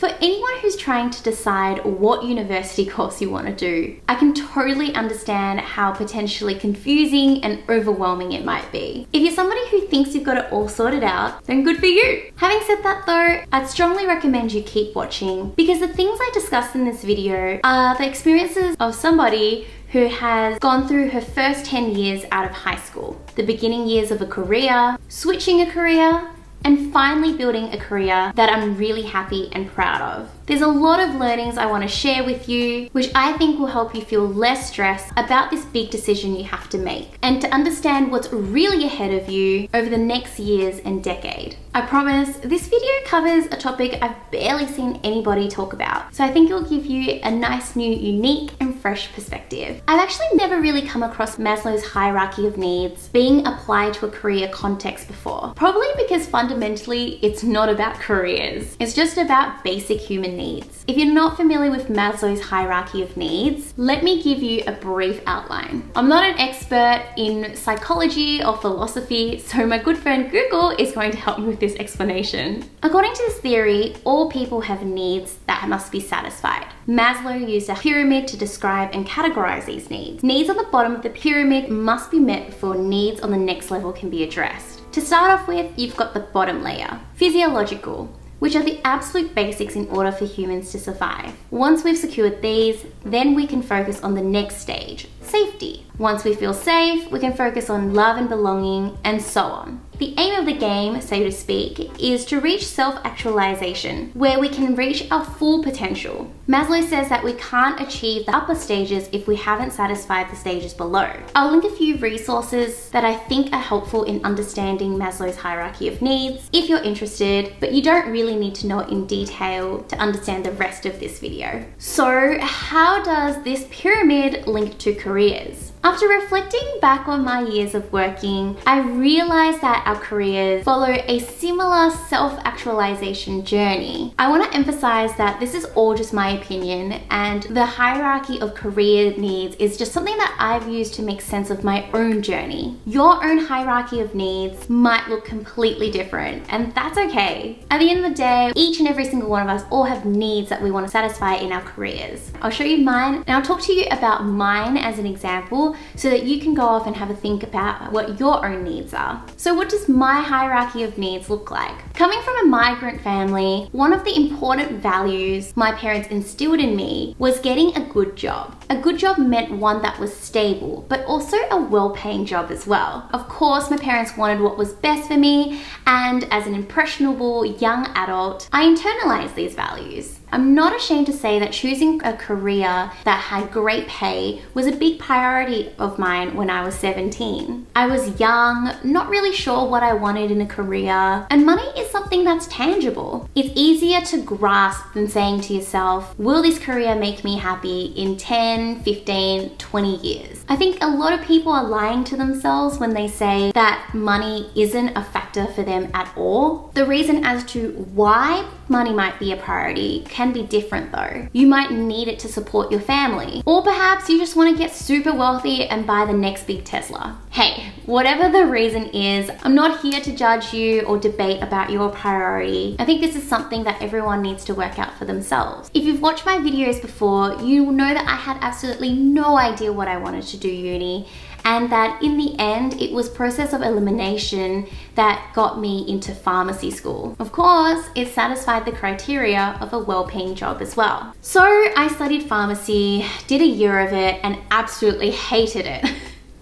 For anyone who's trying to decide what university course you want to do, I can totally understand how potentially confusing and overwhelming it might be. If you're somebody who thinks you've got it all sorted out, then good for you. Having said that though, I'd strongly recommend you keep watching, because the things I discussed in this video are the experiences of somebody who has gone through her first 10 years out of high school, the beginning years of a career, switching a career, and finally building a career that I'm really happy and proud of. There's a lot of learnings I want to share with you, which I think will help you feel less stressed about this big decision you have to make, and to understand what's really ahead of you over the next years and decade. I promise this video covers a topic I've barely seen anybody talk about, so I think it'll give you a nice new, unique and fresh perspective. I've actually never really come across Maslow's hierarchy of needs being applied to a career context before, probably because fundamentally it's not about careers. It's just about basic human needs. If you're not familiar with Maslow's hierarchy of needs, let me give you a brief outline. I'm not an expert in psychology or philosophy, so my good friend Google is going to help me with this explanation. According to this theory, all people have needs that must be satisfied. Maslow used a pyramid to describe and categorize these needs. Needs on the bottom of the pyramid must be met before needs on the next level can be addressed. To start off with, you've got the bottom layer, physiological, which are the absolute basics in order for humans to survive. Once we've secured these, then we can focus on the next stage, safety. Once we feel safe, we can focus on love and belonging, and so on. The aim of the game, so to speak, is to reach self-actualization, where we can reach our full potential. Maslow says that we can't achieve the upper stages if we haven't satisfied the stages below. I'll link a few resources that I think are helpful in understanding Maslow's hierarchy of needs if you're interested, but you don't really need to know it in detail to understand the rest of this video. So, how does this pyramid link to careers? After reflecting back on my years of working, I realized that our careers follow a similar self-actualization journey. I want to emphasize that this is all just my opinion, and the hierarchy of career needs is just something that I've used to make sense of my own journey. Your own hierarchy of needs might look completely different, and that's okay. At the end of the day, each and every single one of us all have needs that we want to satisfy in our careers. I'll show you mine, and I'll talk to you about mine as an example, so that you can go off and have a think about what your own needs are. So what does my hierarchy of needs look like? Coming from a migrant family, one of the important values my parents instilled in me was getting a good job. A good job meant one that was stable, but also a well-paying job as well. Of course, my parents wanted what was best for me, and as an impressionable young adult, I internalized these values. I'm not ashamed to say that choosing a career that had great pay was a big priority of mine when I was 17. I was young, not really sure what I wanted in a career, and money is something that's tangible. It's easier to grasp than saying to yourself, will this career make me happy in 10, 15, 20 years? I think a lot of people are lying to themselves when they say that money isn't a factor for them at all. The reason as to why money might be a priority can be different though. You might need it to support your family, or perhaps you just want to get super wealthy and buy the next big Tesla. Hey, whatever the reason is, I'm not here to judge you or debate about your priority. I think this is something that everyone needs to work out for themselves. If you've watched my videos before, you will know that I had absolutely no idea what I wanted to do uni, and that in the end, it was process of elimination that got me into pharmacy school. Of course, it satisfied the criteria of a well-paying job as well. So I studied pharmacy, did a year of it, and absolutely hated it.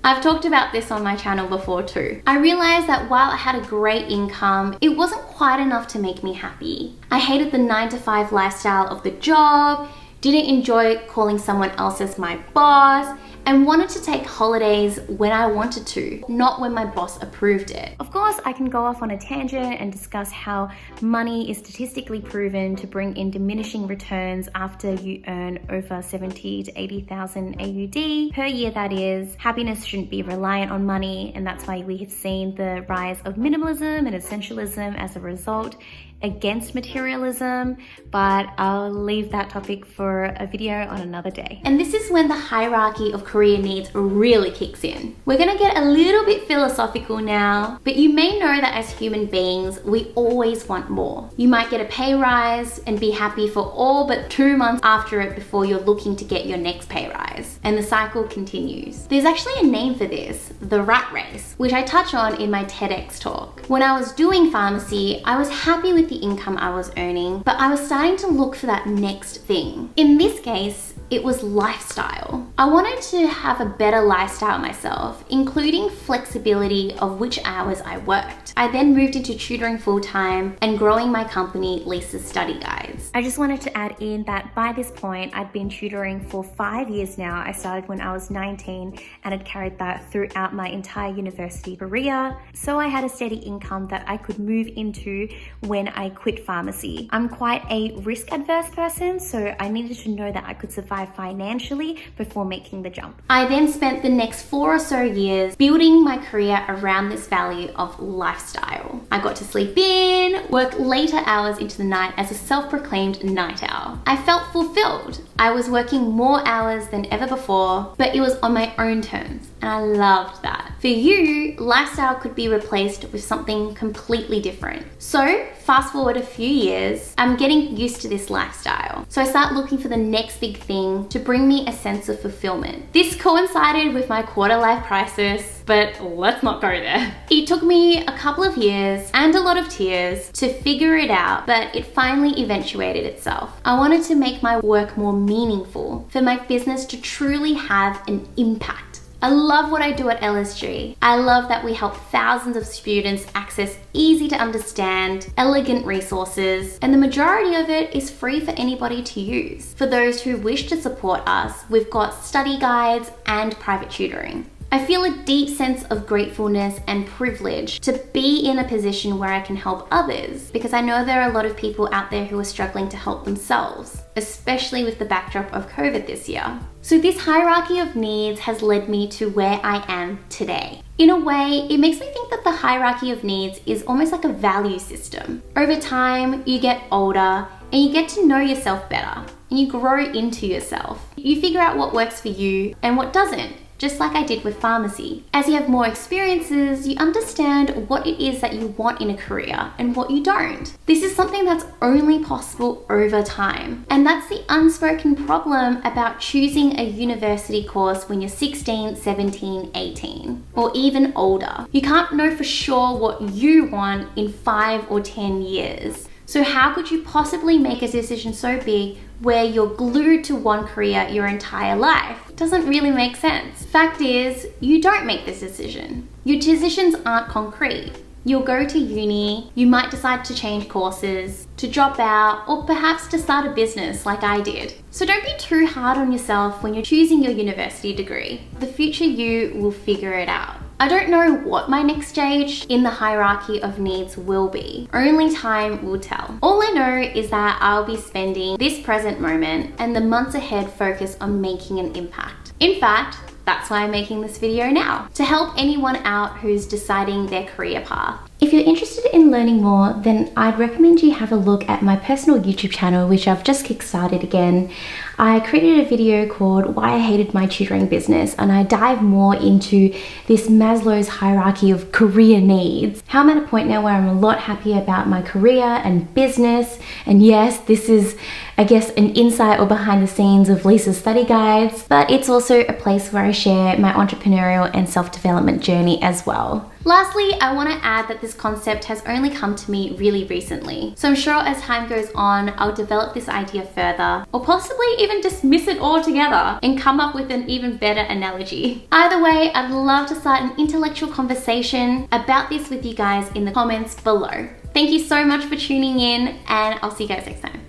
I've talked about this on my channel before too. I realized that while I had a great income, it wasn't quite enough to make me happy. I hated the 9-to-5 lifestyle of the job, didn't enjoy calling someone else as my boss, and wanted to take holidays when I wanted to, not when my boss approved it. Of course, I can go off on a tangent and discuss how money is statistically proven to bring in diminishing returns after you earn over 70 to 80,000 AUD per year, that is. Happiness shouldn't be reliant on money, and that's why we have seen the rise of minimalism and essentialism as a result. against materialism, but I'll leave that topic for a video on another day. And this is when the hierarchy of career needs really kicks in. We're gonna get a little bit philosophical now, but you may know that as human beings, we always want more. You might get a pay rise and be happy for all but 2 months after it before you're looking to get your next pay rise. And the cycle continues. There's actually a name for this, the rat race, which I touch on in my TEDx talk. When I was doing pharmacy, I was happy with the income I was earning, but I was starting to look for that next thing. In this case, it was lifestyle. I wanted to have a better lifestyle myself, including flexibility of which hours I worked. I then moved into tutoring full-time and growing my company, Lisa's Study Guides. I just wanted to add in that by this point, I'd been tutoring for 5 years now. I started when I was 19 and had carried that throughout my entire university career. So I had a steady income that I could move into when I quit pharmacy. I'm quite a risk-adverse person, so I needed to know that I could survive financially before making the jump. I then spent the next 4 or so years building my career around this value of lifestyle. I got to sleep in, work later hours into the night as a self-proclaimed night owl. I felt fulfilled. I was working more hours than ever before, but it was on my own terms, and I loved that. For you, lifestyle could be replaced with something completely different. So fast forward a few years, I'm getting used to this lifestyle. So I start looking for the next big thing to bring me a sense of fulfillment. This coincided with my quarter life crisis, but let's not go there. It took me a couple of years and a lot of tears to figure it out, but it finally eventuated itself. I wanted to make my work more meaningful, for my business to truly have an impact. I love what I do at LSG. I love that we help thousands of students access easy to understand, elegant resources, and the majority of it is free for anybody to use. For those who wish to support us, we've got study guides and private tutoring. I feel a deep sense of gratefulness and privilege to be in a position where I can help others, because I know there are a lot of people out there who are struggling to help themselves, especially with the backdrop of COVID this year. So this hierarchy of needs has led me to where I am today. In a way, it makes me think that the hierarchy of needs is almost like a value system. Over time, you get older and you get to know yourself better and you grow into yourself. You figure out what works for you and what doesn't, just like I did with pharmacy. As you have more experiences, you understand what it is that you want in a career and what you don't. This is something that's only possible over time. And that's the unspoken problem about choosing a university course when you're 16, 17, 18, or even older. You can't know for sure what you want in 5 or 10 years. So how could you possibly make a decision so big where you're glued to one career your entire life? It doesn't really make sense. Fact is, you don't make this decision. Your decisions aren't concrete. You'll go to uni, you might decide to change courses, to drop out, or perhaps to start a business like I did. So don't be too hard on yourself when you're choosing your university degree. The future you will figure it out. I don't know what my next stage in the hierarchy of needs will be. Only time will tell. All I know is that I'll be spending this present moment and the months ahead focus on making an impact. In fact, that's why I'm making this video now, to help anyone out who's deciding their career path. If you're interested in learning more, then I'd recommend you have a look at my personal YouTube channel, which I've just kickstarted again. I created a video called Why I Hated My Tutoring Business, and I dive more into this Maslow's hierarchy of career needs. How I'm at a point now where I'm a lot happier about my career and business. And yes, this is, I guess, an insight or behind the scenes of Lisa's Study Guides, but it's also a place where I share my entrepreneurial and self-development journey as well. Lastly, I want to add that this concept has only come to me really recently. So I'm sure as time goes on, I'll develop this idea further, or possibly even dismiss it altogether and come up with an even better analogy. Either way, I'd love to start an intellectual conversation about this with you guys in the comments below. Thank you so much for tuning in, and I'll see you guys next time.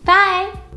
Bye!